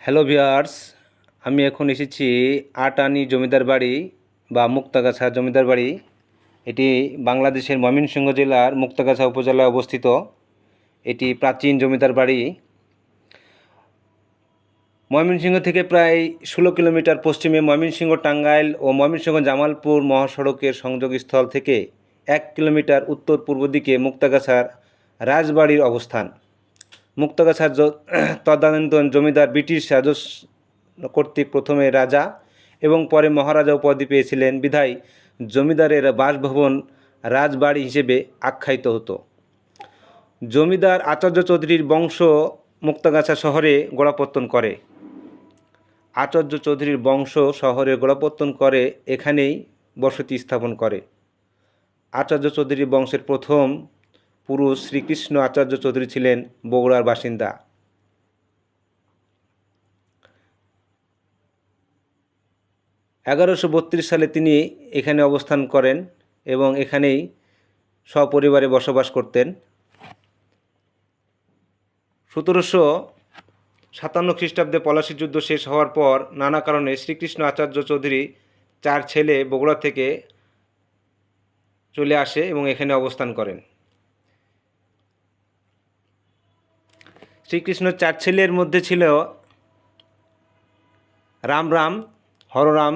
Hello viewers, আমি এখন এসেছি আটানি জমিদার বাড়ি বা মুক্তাগাছা জমিদার বাড়ি। এটি বাংলাদেশের ময়মনসিংহ জেলার মুক্তাগাছা উপজেলায় অবস্থিত। এটি প্রাচীন জমিদার বাড়ি। ময়মনসিংহ থেকে প্রায় 16 কিলোমিটার পশ্চিমে ময়মনসিংহ টাঙ্গাইল ও ময়মনসিংহ জামালপুর মহাসড়কের সংযোগস্থল থেকে 1 কিলোমিটার উত্তর পূর্ব দিকে মুক্তাগাছার রাজবাড়ির অবস্থান। মুক্তাগাছার তদানীন্তন জমিদার ব্রিটিশ রাজস্ব কর্তৃক প্রথমে রাজা এবং পরে মহারাজা উপাধি পেয়েছিলেন বিধায় জমিদারের বাসভবন রাজবাড়ি হিসেবে আখ্যায়িত হতো। জমিদার আচার্য চৌধুরীর বংশ মুক্তাগাছা শহরে গোড়াপত্তন করে। আচার্য চৌধুরীর বংশ শহরে গোড়াপত্তন করে এখানেই বসতি স্থাপন করে। আচার্য চৌধুরী বংশের প্রথম পুরুষ শ্রীকৃষ্ণ আচার্য চৌধুরী ছিলেন বগুড়ার বাসিন্দা। 1132 সালে তিনি এখানে অবস্থান করেন এবং এখানেই সপরিবারে বসবাস করতেন। 1757 খ্রিস্টাব্দে পলাশী যুদ্ধ শেষ হওয়ার পর নানা কারণে শ্রীকৃষ্ণ আচার্য চৌধুরী 4 ছেলে বগুড়া থেকে চলে আসে এবং এখানে অবস্থান করেন। শ্রীকৃষ্ণ 4 ছেলের মধ্যে ছিল রামরাম, হররাম,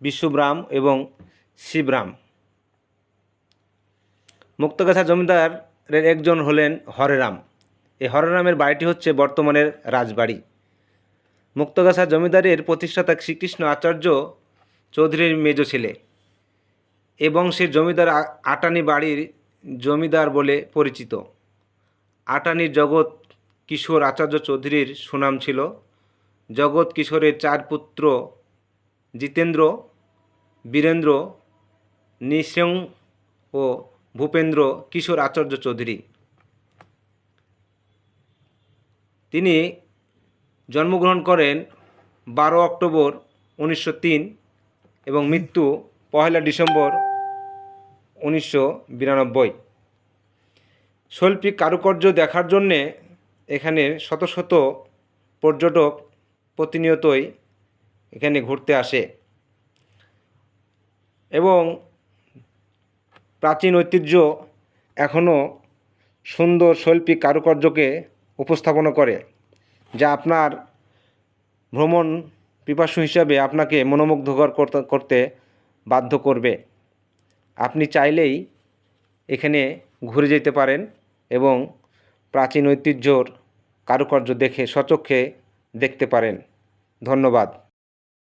বিশ্বরাম এবং শিবরাম। মুক্তাগাছা জমিদারের একজন হলেন হরেরাম। এই হরেরামের বাড়িটি হচ্ছে বর্তমানের রাজবাড়ি। মুক্তাগাছা জমিদারের প্রতিষ্ঠাতা শ্রীকৃষ্ণ আচার্য চৌধুরীর মেজ ছেলে। এ বংশের জমিদার আটানি বাড়ির জমিদার বলে পরিচিত। আটানির জগৎ কিশোর আচার্য চৌধুরীর সুনাম ছিল। জগৎ কিশোরের 4 পুত্র জিতেন্দ্র, বীরেন্দ্র, নৃসিংহ ও ভূপেন্দ্র কিশোর আচার্য চৌধুরী। তিনি জন্মগ্রহণ করেন 12 অক্টোবর 1903 এবং মৃত্যু 1 ডিসেম্বর 1992। শৈল্পিক কারুকার্য দেখার জন্যে এখানে শত শত পর্যটক প্রতিনিয়তই এখানে ঘুরতে আসে এবং প্রাচীন ঐতিহ্য এখনও সুন্দর শৈল্পিক কারুকার্যকে উপস্থাপনা করে, যা আপনার ভ্রমণ পিপাসু হিসাবে আপনাকে মনোমুগ্ধকর করতে বাধ্য করবে। আপনি চাইলেই এখানে ঘুরে যেতে পারেন এবং প্রাচীন ঐতিহ্যর কারুকার্য দেখে স্বচক্ষে দেখতে পারেন। ধন্যবাদ।